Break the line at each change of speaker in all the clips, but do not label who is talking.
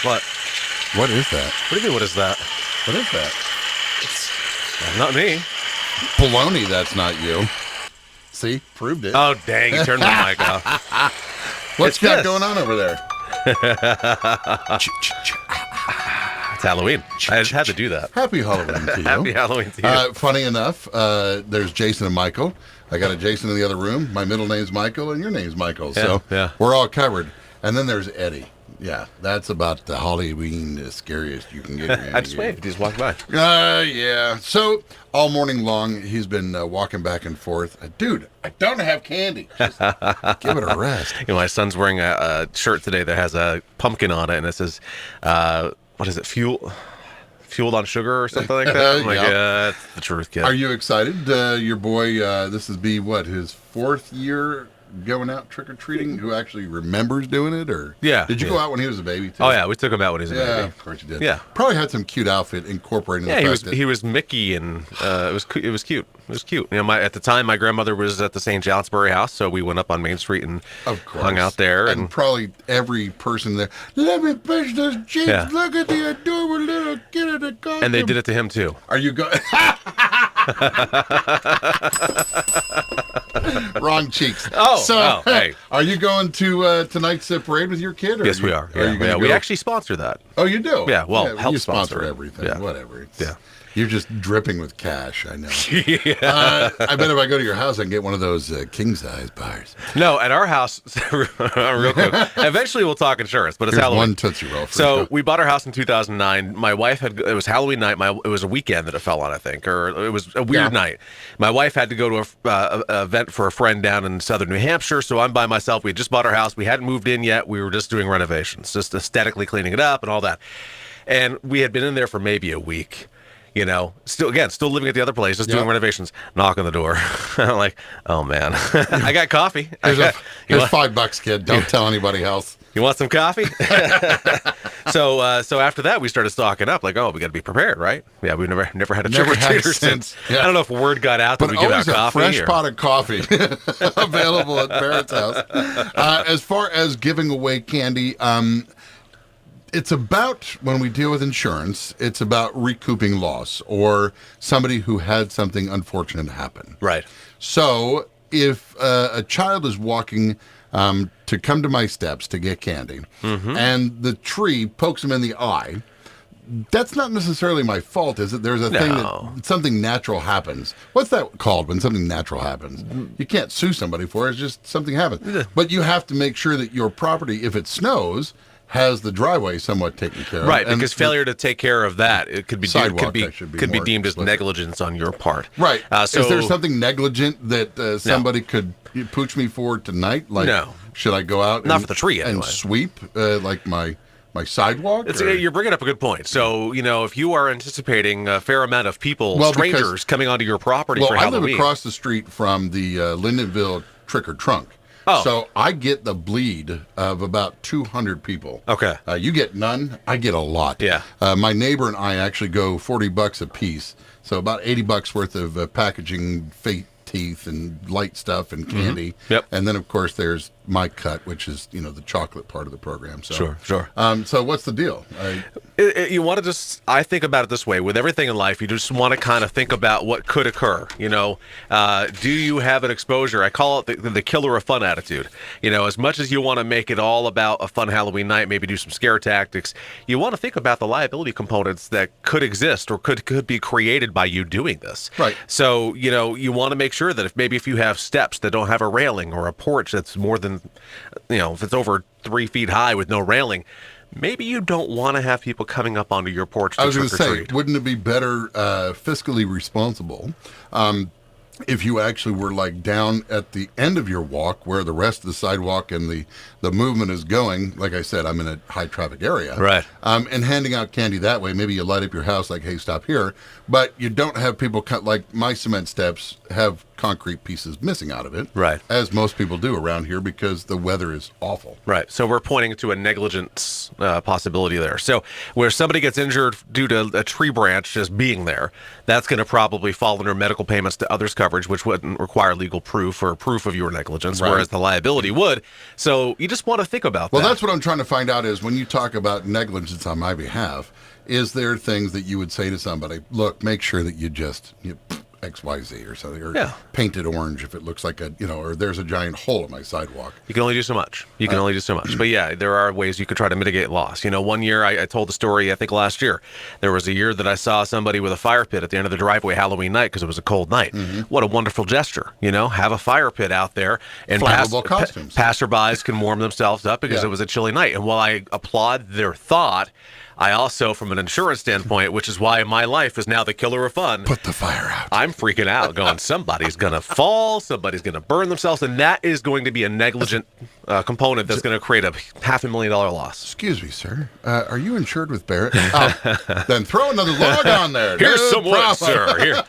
What?
What is that?
What do you mean, what is that?
What is that?
Not me.
Baloney, that's not you. See? Proved it.
Oh, dang, you turned my mic off.
What's
it's
got
this.
going on over there?
It's Halloween. I just had to do that.
Happy Halloween to you.
Happy Halloween to you.
Funny enough, there's Jason and Michael. I got a Jason in the other room. My middle name's Michael, and your name's Michael. So
yeah.
we're all covered. And then there's Eddie. Yeah, that's about the Halloween, the scariest you can get.
I just waved. He just walked by.
Yeah. So all morning long, he's been walking back and forth. Dude, I don't have candy. Just give it a rest.
You know, my son's wearing a shirt today that has a pumpkin on it, and it says, what is it, fueled on sugar or something like that? I'm like,
Yep.
yeah, that's the truth, kid.
Are you excited? Your boy, this is his fourth year going out trick-or-treating, who actually remembers doing it? Or
Yeah,
did you go out when he was a baby, too?
Oh, yeah, we took him out when he was a
Yeah,
baby.
of course you did.
Yeah.
Probably had some cute outfit incorporating
Yeah,
the fact that...
he was Mickey, and it was cute. It was cute. You know, at the time, my grandmother was at the St. Johnsbury house, so we went up on Main Street and
Of course.
hung out there.
And probably every person there, let me push those cheeks,
Yeah.
look at the adorable little kid in the costume.
And they did it to him, too.
Are you going... Wrong cheeks.
Hey.
Are you going to tonight's parade with your kid? Or
Yes, we are.
you gonna
We
go?
actually sponsor that.
Oh, you do?
Yeah, well, help
you
sponsor it.
everything.
Yeah.
Whatever.
Yeah.
You're just dripping with cash, I know.
Yeah.
I bet if I go to your house, I can get one of those king-size bars.
No, at our house, real quick. Eventually, we'll talk insurance, but it's
Here's
Halloween.
one Tootsie Roll.
So we bought our house in 2009. My wife it was Halloween night. It was a weekend that it fell on, I think, or it was a weird night. My wife had to go to a event for a friend down in southern New Hampshire, so I'm by myself. We had just bought our house. We hadn't moved in yet. We were just doing renovations, just aesthetically cleaning it up and all that. And we had been in there for maybe a week. You know, still living at the other place, just doing renovations. Knock on the door. I'm like, oh man, I got coffee.
Here's
You
$5, kid. Don't tell anybody else.
You want some coffee? So after that, we started stocking up. Like, oh, we got to be prepared, right? Yeah, we've never had a trick or treater since.
Yeah.
I don't know if word got out that
But
we give out
always a
coffee.
fresh
or...
pot of coffee available at Barrett's house. As far as giving away candy, it's about, when we deal with insurance, it's about recouping loss or somebody who had something unfortunate happen.
Right.
So if a child is walking to come to my steps to get candy, and the tree pokes him in the eye, that's not necessarily my fault, is it? There's a thing that something natural happens. What's that called when something natural happens? You can't sue somebody for it. It's just something happens. But you have to make sure that your property, if it snows, has the driveway somewhat taken care of.
Right, because failure to take care of that, it could be
Sidewalk,
could be deemed as negligence on your part.
Right.
So
is there something negligent that somebody could pooch me for tonight? Like,
No.
Should I go out
Not for the tree, anyway.
and sweep like my sidewalk?
You're bringing up a good point. So, you know, if you are anticipating a fair amount of people,
Well,
strangers coming onto your property for
I
Halloween.
live across the street from the Lindenville Trick or Trunk.
Oh.
So I get the bleed of about 200 people.
Okay.
You get none. I get a lot.
Yeah.
My neighbor and I actually go $40 a piece. So about $80 worth of packaging, fake teeth and light stuff and candy.
Yep.
And then, of course, there's my cut, which is, the chocolate part of the program. So,
Sure.
So what's the deal?
You want to just, I think about it this way. With everything in life, you just want to kind of think about what could occur. Do you have an exposure? I call it the killer of fun attitude. As much as you want to make it all about a fun Halloween night, maybe do some scare tactics, you want to think about the liability components that could exist or could be created by you doing this.
Right.
So, you want to make sure that if you have steps that don't have a railing or a porch that's more than, if it's over 3 feet high with no railing, maybe you don't want to have people coming up onto your porch to
I was going
trick
to
or
say,
treat.
wouldn't it be better fiscally responsible if you actually were like down at the end of your walk where the rest of the sidewalk and the movement is going? Like I said, I'm in a high traffic area.
Right.
And handing out candy that way. Maybe you light up your house like, hey, stop here. But you don't have people cut, like my cement steps have concrete pieces missing out of it.
Right.
As most people do around here because the weather is awful.
Right. So we're pointing to a negligence possibility there. So where somebody gets injured due to a tree branch just being there, that's going to probably fall under medical payments to others coverage, which wouldn't require legal proof or proof of your negligence,
Right.
whereas the liability would. So you just want to think about that.
Well, that's what I'm trying to find out is when you talk about negligence on my behalf, is there things that you would say to somebody, look, make sure that you XYZ or something, or
Yeah.
paint it orange if it looks like or there's a giant hole in my sidewalk.
You can only do so much. You can only do so much. But yeah, there are ways you could try to mitigate loss. One year I told the story, I think last year, there was a year that I saw somebody with a fire pit at the end of the driveway Halloween night because it was a cold night.
Mm-hmm.
What a wonderful gesture, have a fire pit out there and
Flammable costumes.
passerbys can warm themselves up because
Yeah.
it was a chilly night. And while I applaud their thought, I also, from an insurance standpoint, which is why my life is now the killer of fun,
Put the fire out.
I'm freaking out, going, somebody's going to fall, somebody's going to burn themselves, and that is going to be a negligent component that's going to create a $500,000 loss.
Excuse me, sir. Are you insured with Barrett? Oh, then throw another log on there.
Here's
No
some wood,
problem.
sir. Here.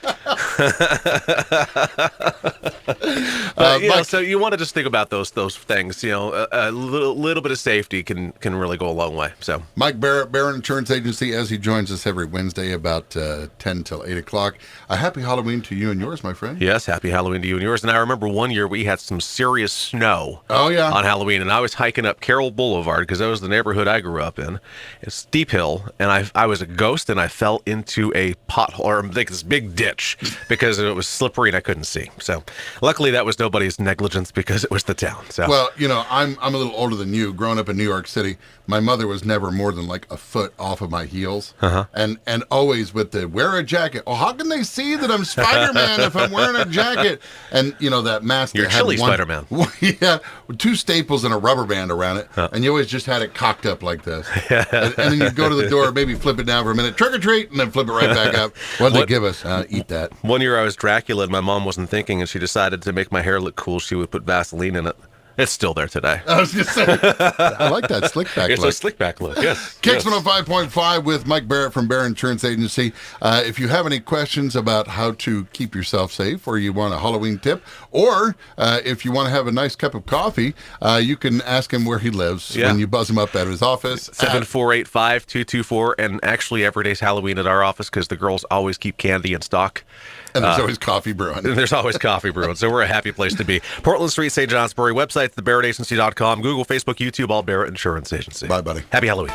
Mike-
So you want to just think about those things. A little bit of safety can really go a long way. So
Mike Barrett, Barrett Insurance Agency, as he joins us every Wednesday about 10 till 8 o'clock. A happy Halloween to you and yours, my friend.
yes, happy Halloween to you and yours. And I remember one year we had some serious snow.
Oh, yeah.
On Halloween, and I was hiking up Carroll Boulevard because that was the neighborhood I grew up in. It's a steep hill, and I was a ghost, and I fell into a pothole, or like this big ditch, because it was slippery and I couldn't see. So, luckily, that was nobody's negligence because it was the town. So,
Well, I'm a little older than you. Growing up in New York City, my mother was never more than like a foot off of my heels, and always with the wear a jacket. Oh, how can they see that I'm Spider-Man if I'm wearing a jacket? And that mask.
You're
that had
chilly Spider-Man.
Yeah, two staples and a rubber band around it, and you always just had it cocked up like this. And then you'd go to the door, maybe flip it down for a minute, trick or treat, and then flip it right back up. What did they give us? Eat that.
one year I was Dracula, and my mom wasn't thinking, and she decided to make my hair look cool. She would put Vaseline in it. It's still there today.
I was just saying, I like that slick back
It's
look.
a slick back look, yes.
Kicks
yes.
105.5 with Mike Barrett from Barrett Insurance Agency. If you have any questions about how to keep yourself safe, or you want a Halloween tip, or if you want to have a nice cup of coffee, you can ask him where he lives
Yeah.
when you buzz him up at his office.
748-5224, and actually every day's Halloween at our office because the girls always keep candy in stock.
And there's always coffee brewing.
There's always coffee brewing, so we're a happy place to be. Portland Street, St. Johnsbury. Website, thebarrettagency.com. Google, Facebook, YouTube, all Barrett Insurance Agency.
Bye, buddy.
Happy Halloween.